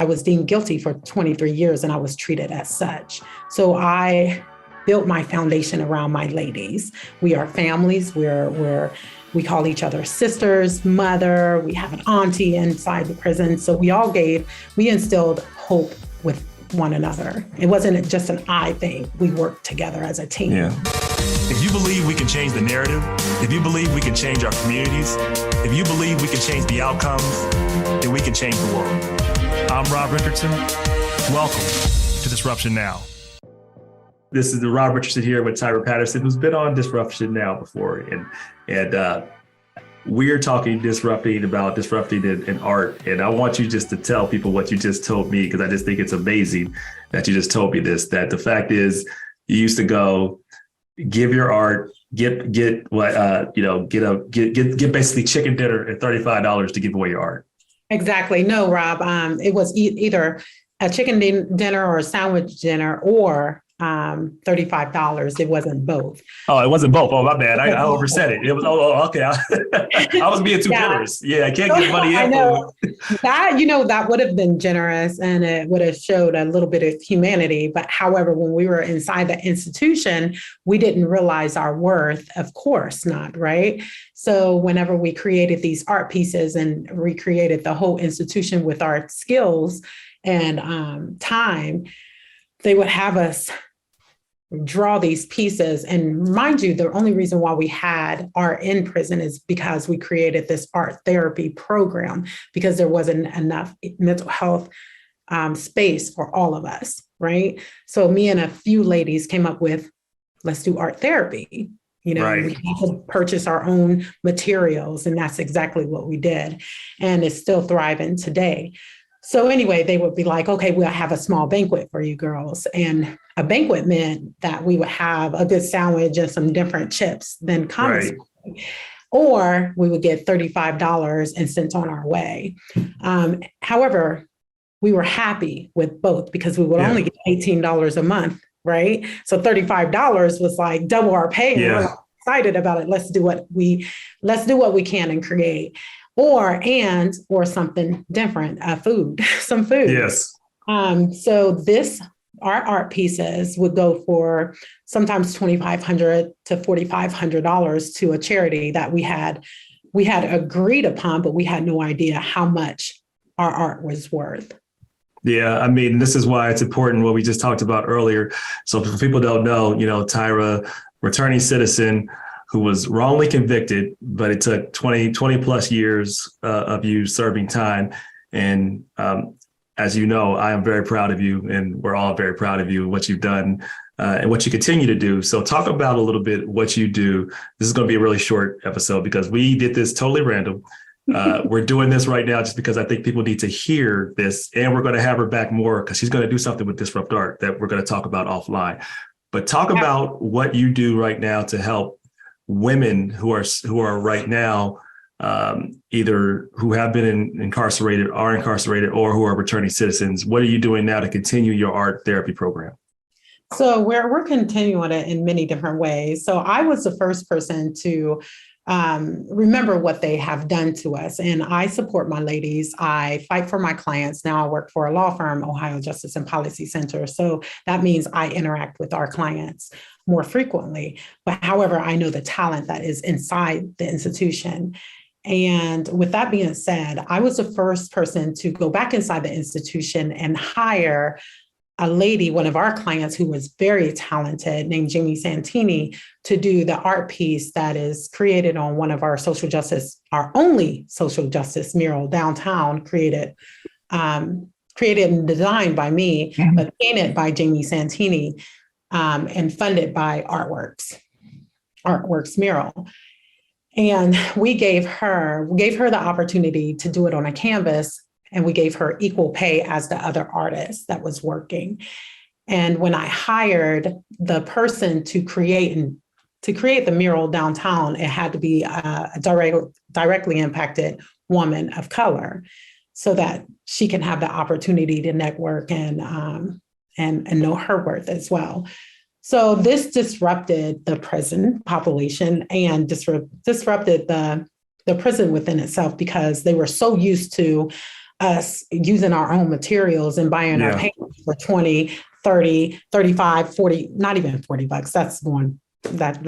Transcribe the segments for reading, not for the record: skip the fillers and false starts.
I was deemed guilty for 23 years and I was treated as such. So I built my foundation around my ladies. We are families. We call each other sisters, mother. We have an auntie inside the prison. So we instilled hope with one another. It wasn't just an I thing. We worked together as a team. Yeah. If you believe we can change the narrative, if you believe we can change our communities, if you believe we can change the outcomes, then we can change the world. I'm Rob Richardson. Welcome to Disruption Now. This is the Rob Richardson here with Tyra Patterson, who's been on Disruption Now before. And we're talking disrupting in art. And I want you just to tell people what you just told me, because I just think it's amazing that you just told me this, that the fact is you used to go give your art, get basically chicken dinner at $35 to give away your art. Exactly. No, Rob, it was either a chicken dinner or a sandwich dinner or $35. It wasn't both. Oh, it wasn't both. Oh, my bad. I oversaid it. It was, okay. I was being too generous. Yeah, I can't give money. I know. That would have been generous and it would have showed a little bit of humanity. But however, when we were inside the institution, we didn't realize our worth. Of course not, right? So whenever we created these art pieces and recreated the whole institution with our skills and time, they would have us draw these pieces. And mind you, the only reason why we had art in prison is because we created this art therapy program, because there wasn't enough mental health space for all of us, right? So me and a few ladies came up with, let's do art therapy. Right. We had to purchase our own materials, and that's exactly what we did. And it's still thriving today. So anyway, they would be like, okay, we'll have a small banquet for you girls. And a banquet meant that we would have a good sandwich and some different chips than common. Right. Or we would get $35 and sent on our way. However, we were happy with both because we would only get $18 a month, right? So $35 was like double our pay. And we were excited about it. Let's do what we can and create. Or something different, some food. Yes. So our art pieces would go for sometimes $2,500 to $4,500 to a charity that we had agreed upon, but we had no idea how much our art was worth. Yeah, I mean, this is why it's important what we just talked about earlier. So if people don't know, Tyra, returning citizen, who was wrongly convicted, but it took 20 plus years of you serving time. And as you know, I am very proud of you, and we're all very proud of you and what you've done and what you continue to do. So talk about a little bit what you do. This is going to be a really short episode because we did this totally random. We're doing this right now just because I think people need to hear this, and we're going to have her back more because she's going to do something with Disrupt Art that we're going to talk about offline. But talk about what you do right now to help women who are right now either who have been incarcerated, are incarcerated, or who are returning citizens. What are you doing now to continue your art therapy program? So we're continuing it in many different ways. So I was the first person to remember what they have done to us. And I support my ladies. I fight for my clients. Now I work for a law firm, Ohio Justice and Policy Center. So that means I interact with our clients more frequently. But however, I know the talent that is inside the institution. And with that being said, I was the first person to go back inside the institution and hire a lady, one of our clients who was very talented, named Jamie Santini, to do the art piece that is created on one of our our only social justice mural downtown, created and designed by me, but painted by Jamie Santini and funded by Artworks Mural. And we gave her the opportunity to do it on a canvas, and we gave her equal pay as the other artist that was working. And when I hired the person to create the mural downtown, it had to be a directly impacted woman of color, so that she can have the opportunity to network and know her worth as well. So this disrupted the prison population and disrupted the prison within itself, because they were so used to us using our own materials and buying our paint for 20, 30, 35, 40, not even $40. That's one. That's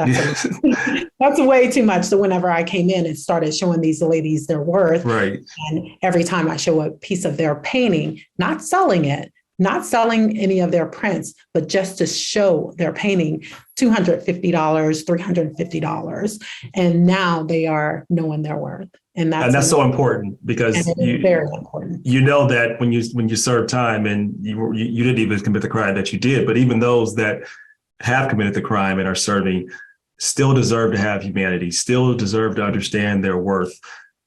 way too much. So whenever I came in and started showing these ladies their worth, Right. and every time I show a piece of their painting, not selling it, not selling any of their prints, but just to show their painting, $250, $350. And now they are knowing their worth. And that's so important, because very important. You know that when you serve time, and you didn't even commit the crime that you did, but even those that have committed the crime and are serving still deserve to have humanity, still deserve to understand their worth,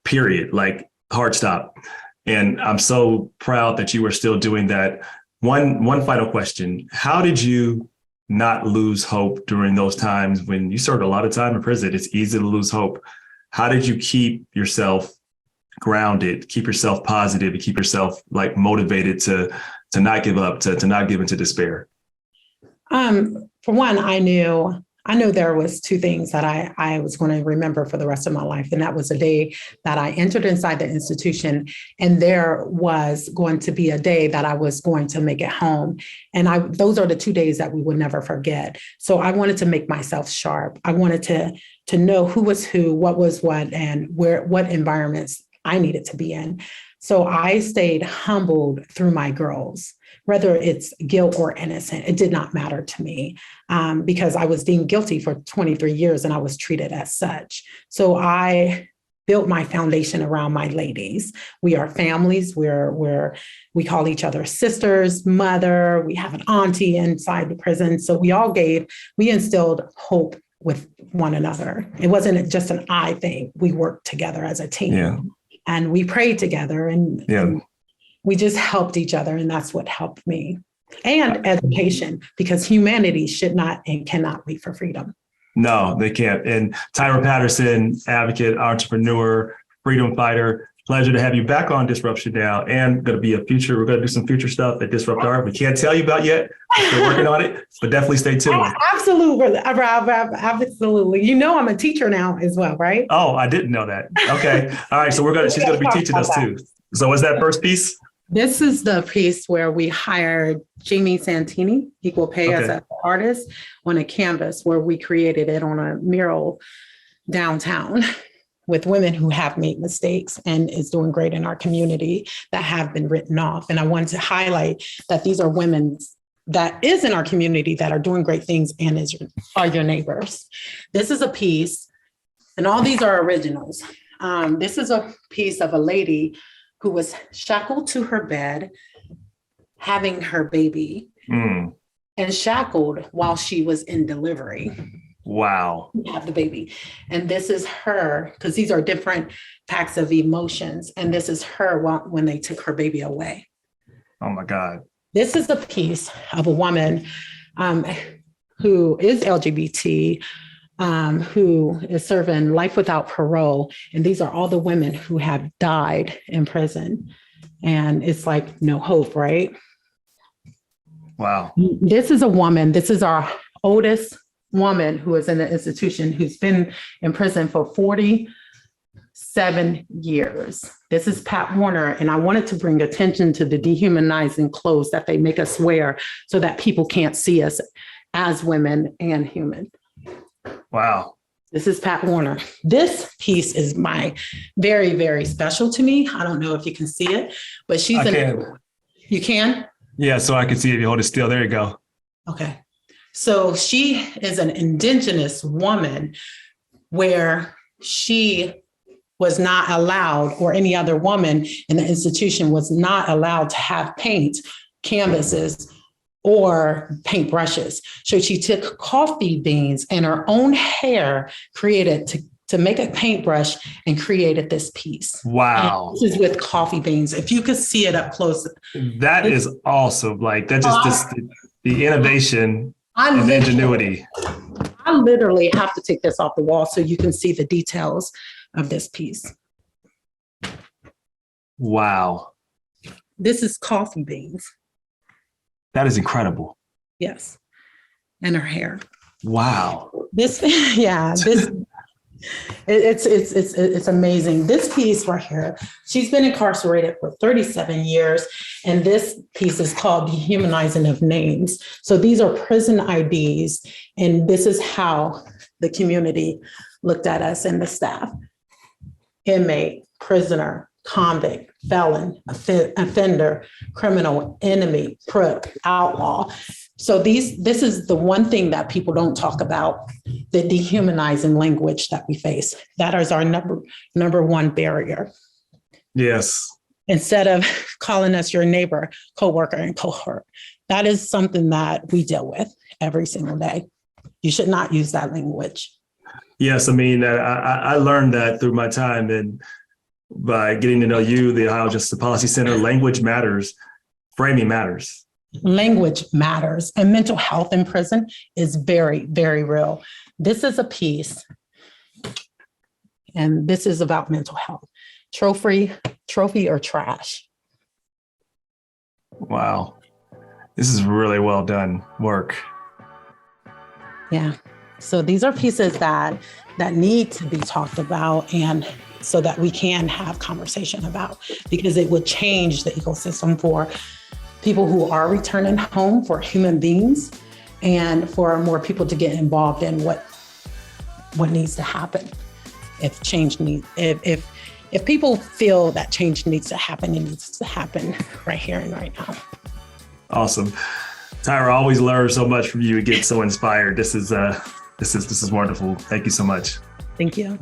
period. Like, hard stop. And I'm so proud that you are still doing that. One final question. How did you not lose hope during those times when you served a lot of time in prison? It's easy to lose hope. How did you keep yourself grounded, keep yourself positive, and keep yourself like motivated to not give up, to not give into despair? For one, I knew there was two things that I was going to remember for the rest of my life. And that was the day that I entered inside the institution, and there was going to be a day that I was going to make it home. And those are the 2 days that we would never forget. So I wanted to make myself sharp. I wanted to know who was who, what was what, and what environments I needed to be in. So I stayed humbled through my girls. Whether it's guilt or innocent, it did not matter to me, because I was deemed guilty for 23 years and I was treated as such. So I built my foundation around my ladies. We are families. We call each other sisters, mother. We have an auntie inside the prison. So we instilled hope with one another. It wasn't just an I thing. We worked together as a team, and we prayed together, and we just helped each other. And that's what helped me. And education, because humanity should not and cannot wait for freedom. No, they can't. And Tyra Patterson, advocate, entrepreneur, freedom fighter. Pleasure to have you back on Disruption Now, and we're going to do some future stuff at Disrupt Art. We can't tell you about yet. We're working on it, but definitely stay tuned. Absolutely. Absolutely. You know, I'm a teacher now as well, right? Oh, I didn't know that. Okay. All right. So she's going to be teaching us too. So what's that first piece? This is the piece where we hired Jamie Santini, Equal Pay, as an artist, on a canvas where we created it on a mural downtown with women who have made mistakes and is doing great in our community that have been written off. And I wanted to highlight that these are women that is in our community that are doing great things and are your neighbors. This is a piece, and all these are originals. This is a piece of a lady who was shackled to her bed, having her baby, and shackled while she was in delivery. Wow. Have the baby. And this is her, because these are different packs of emotions. And this is her when they took her baby away. Oh my God. This is a piece of a woman who is LGBT, who is serving life without parole. And these are all the women who have died in prison. And it's like no hope, right? Wow. This is a woman, this is our oldest woman who is in the institution, who's been in prison for 47 years. This is Pat Warner. And I wanted to bring attention to the dehumanizing clothes that they make us wear so that people can't see us as women and human. Wow. This is Pat Warner. This piece is very, very special to me. I don't know if you can see it, but you can? Yeah, so I can see it if you hold it still. There you go. Okay. So she is an indigenous woman where she was not allowed, or any other woman in the institution was not allowed to have paint, canvases, or paintbrushes. So she took coffee beans and her own hair created to make a paintbrush and created this piece. Wow. And this is with coffee beans. If you could see it up close. That is awesome. Like that just the innovation and the ingenuity. I literally have to take this off the wall so you can see the details of this piece. Wow. This is coffee beans. That is incredible. Yes. And her hair. Wow. This It's amazing. This piece right here, she's been incarcerated for 37 years, and this piece is called Dehumanizing of Names. So these are prison IDs, and this is how the community looked at us and the staff. Inmate, prisoner, convict, felon, offender, criminal, enemy, crook, outlaw. So this is the one thing that people don't talk about, the dehumanizing language that we face. That is our number one barrier. Yes. Instead of calling us your neighbor, coworker, and cohort. That is something that we deal with every single day. You should not use that language. Yes, I mean, I learned that through my time and by getting to know you, the Ohio Justice Policy Center. Language matters, framing matters. Language matters, and mental health in prison is very, very real. This is a piece, and this is about mental health. Trophy or trash. Wow. This is really well done work. Yeah. So these are pieces that need to be talked about, and so that we can have conversation about, because it would change the ecosystem for people who are returning home, for human beings, and for more people to get involved in what needs to happen. If people feel that change needs to happen, it needs to happen right here and right now. Awesome. Tyra, I always learn so much from you and get so inspired. This is wonderful. Thank you so much. Thank you.